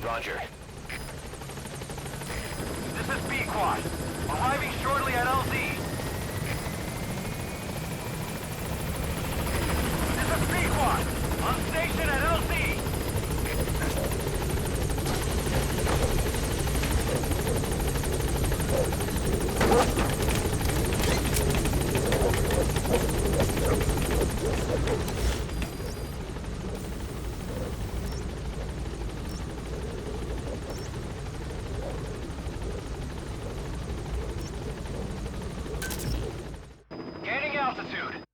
Roger. This is B-Quad. Arriving shortly at LZ. This is B-Quad. On station at LZ. Gaining altitude.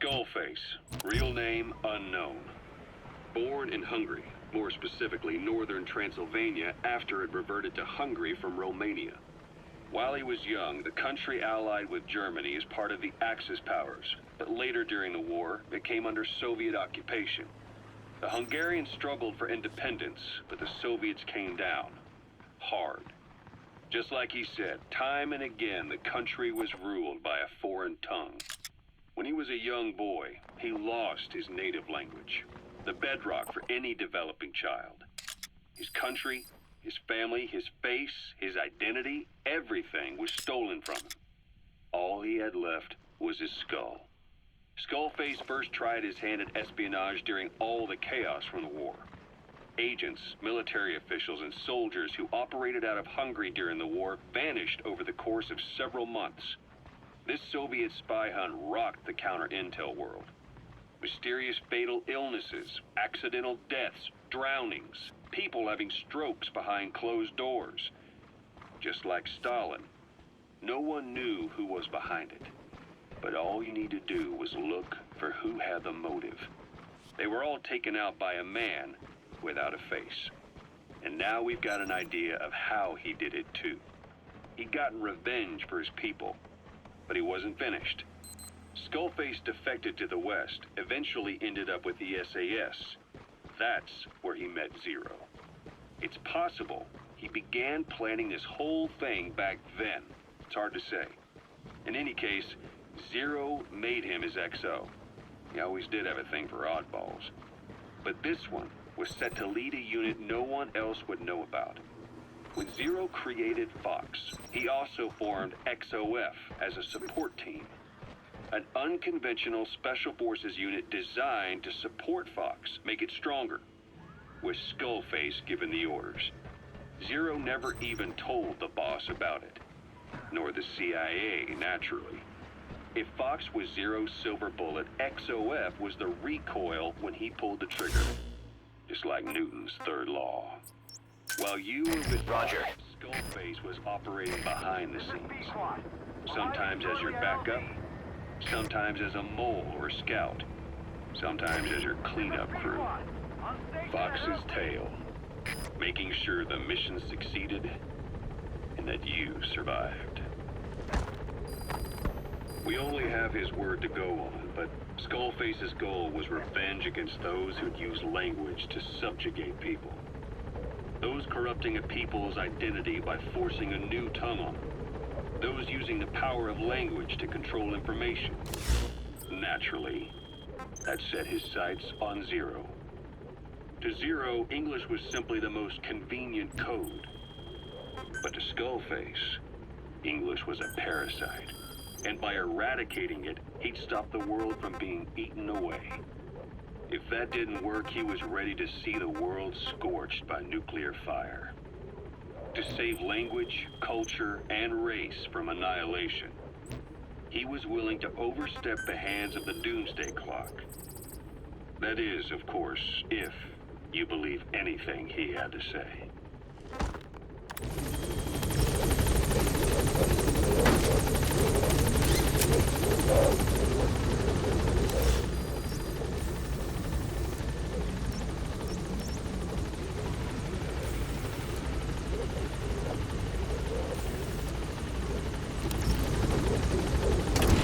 Skullface, real name unknown. Born in Hungary, more specifically northern Transylvania after it reverted to Hungary from Romania. While he was young, the country allied with Germany as part of the Axis powers, but later during the war, it came under Soviet occupation. The Hungarians struggled for independence, but the Soviets came down. Hard. Just like he said, time and again the country was ruled by a foreign tongue. When he was a young boy, he lost his native language, the bedrock for any developing child. His country, his family, his face, his identity, everything was stolen from him. All he had left was his skull. Skullface first tried his hand at espionage during all the chaos from the war. Agents, military officials, and soldiers who operated out of Hungary during the war vanished over the course of several months. This Soviet spy hunt rocked the counter-intel world. Mysterious fatal illnesses, accidental deaths, drownings, people having strokes behind closed doors. Just like Stalin, no one knew who was behind it. But all you need to do was look for who had the motive. They were all taken out by a man without a face. And now we've got an idea of how he did it too. He'd gotten revenge for his people. But he wasn't finished. Skullface defected to the West, eventually ended up with the SAS. That's where he met Zero. It's possible he began planning this whole thing back then. It's hard to say. In any case, Zero made him his XO. He always did have a thing for oddballs. But this one was set to lead a unit no one else would know about. When Zero created Fox, he also formed XOF as a support team, an unconventional special forces unit designed to support Fox, make it stronger, with Skullface giving the orders. Zero never even told the boss about it, nor the CIA, naturally. If Fox was Zero's silver bullet, XOF was the recoil when he pulled the trigger, just like Newton's third law. While you were with Roger. Skullface was operating behind the scenes. Sometimes as your backup, sometimes as a mole or scout, sometimes as your cleanup crew. Fox's tail, making sure the mission succeeded and that you survived. We only have his word to go on, but Skullface's goal was revenge against those who'd use language to subjugate people. Those corrupting a people's identity by forcing a new tongue on them. Those using the power of language to control information. Naturally, that set his sights on To Zero, English was simply the most convenient code. But to Skullface, English was a parasite. And by eradicating it, he'd stop the world from being eaten away. If that didn't work, he was ready to see the world scorched by nuclear fire. To save language, culture, and race from annihilation, he was willing to overstep the hands of the doomsday clock. That is, of course, if you believe anything he had to say.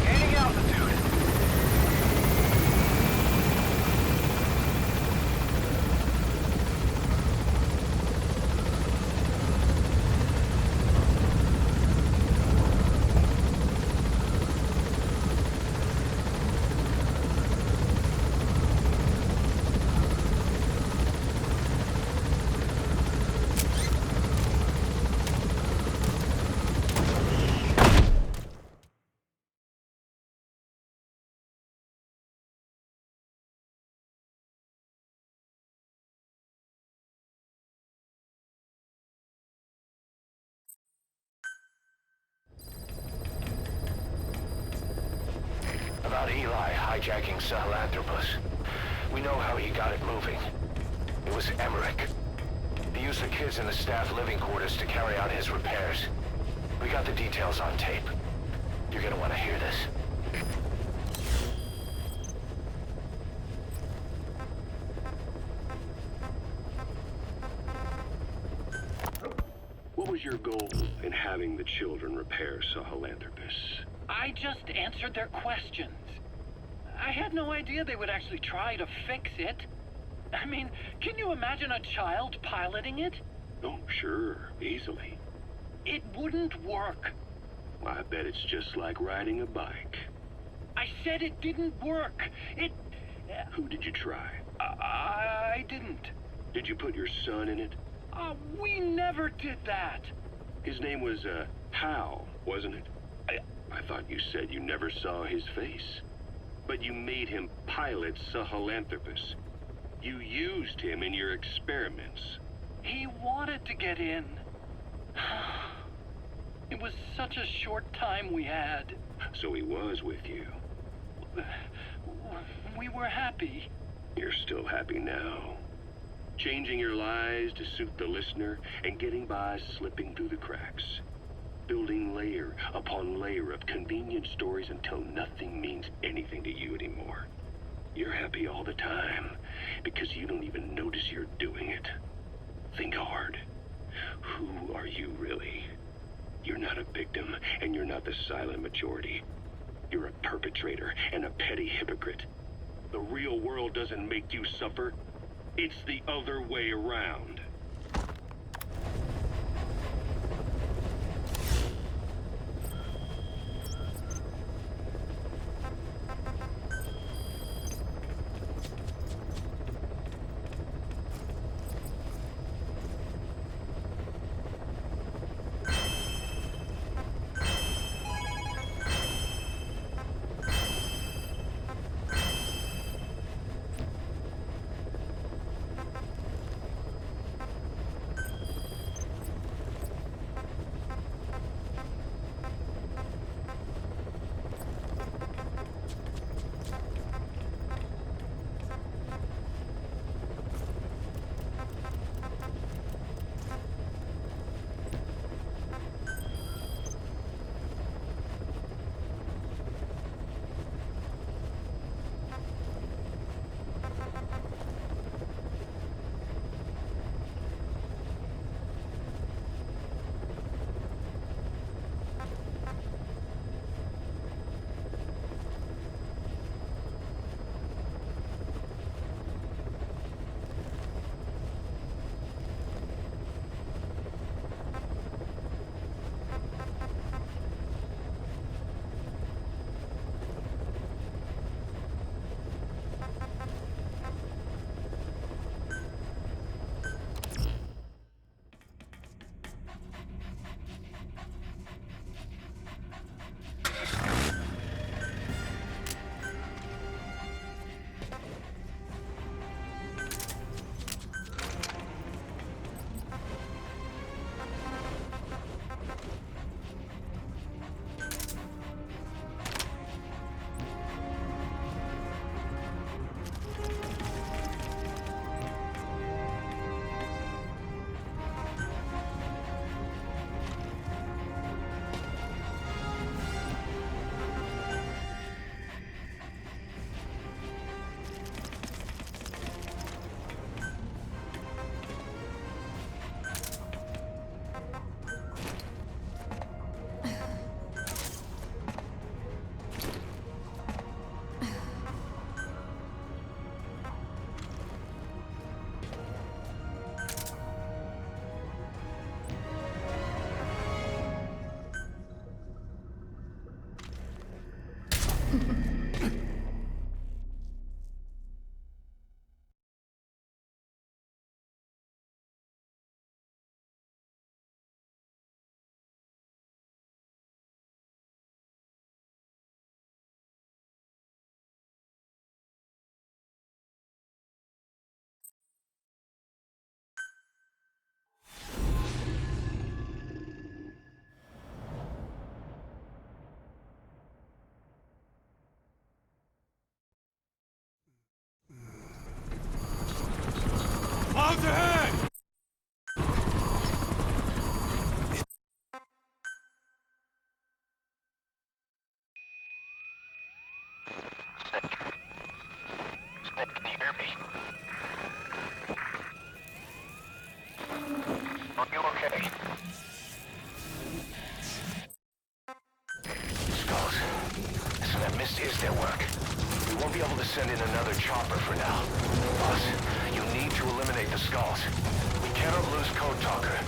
Gaining altitude. About Eli hijacking Sahelanthropus. We know how he got it moving. It was Emmerich. He used the kids in the staff living quarters to carry out his repairs. We got the details on tape. You're gonna want to hear this. What was your goal in having the children repair Sahelanthropus? I just answered their questions. I had no idea they would actually try to fix it. I mean, can you imagine a child piloting it? Oh, sure, easily. It wouldn't work. I bet it's just like riding a bike. I said it didn't work. Who did you try? I didn't. Did you put your son in it? We never did that. His name was, Hal, wasn't it? I thought you said you never saw his face. But you made him pilot Sahelanthropus. You used him in your experiments. He wanted to get in. It was such a short time we had. So he was with you. We were happy. You're still happy now. Changing your lies to suit the listener and getting by slipping through the cracks. Building layer upon layer of convenient stories until nothing means anything to you anymore. You're happy all the time because you don't even notice you're doing it. Think hard. Who are you really? You're not a victim, and you're not the silent majority. You're a perpetrator and a petty hypocrite. The real world doesn't make you suffer. It's the other way around. Hear me? Are you okay? Skulls. So that mist is their work. We won't be able to send in another chopper for now. Boss, you need to eliminate the skulls. We cannot lose Code Talker.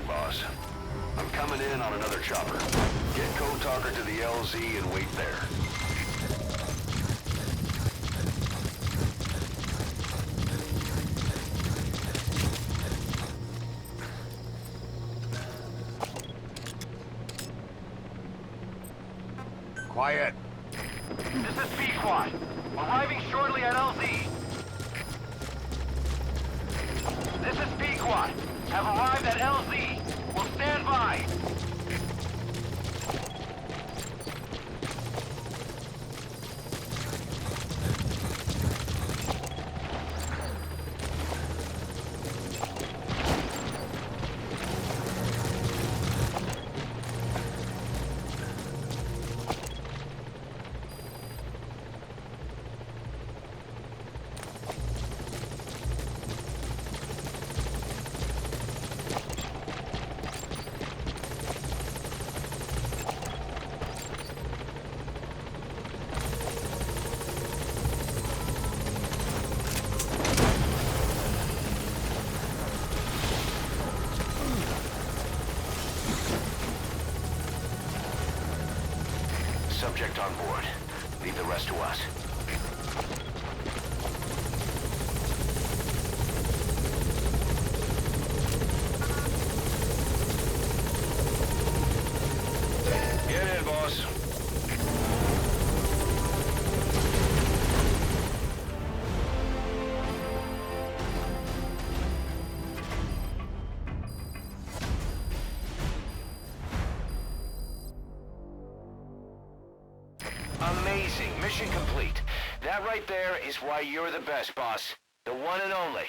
boss. I'm coming in on another chopper. Get Code Talker to the LZ and wait there. Quiet. This is B-Squad. Arriving shortly at LZ. This is B-Squad. Have arrived at LZ. Will stand by. Subject on board. Leave the rest to us. Get in, boss. Amazing. Mission complete. That right there is why you're the best, boss. The one and only.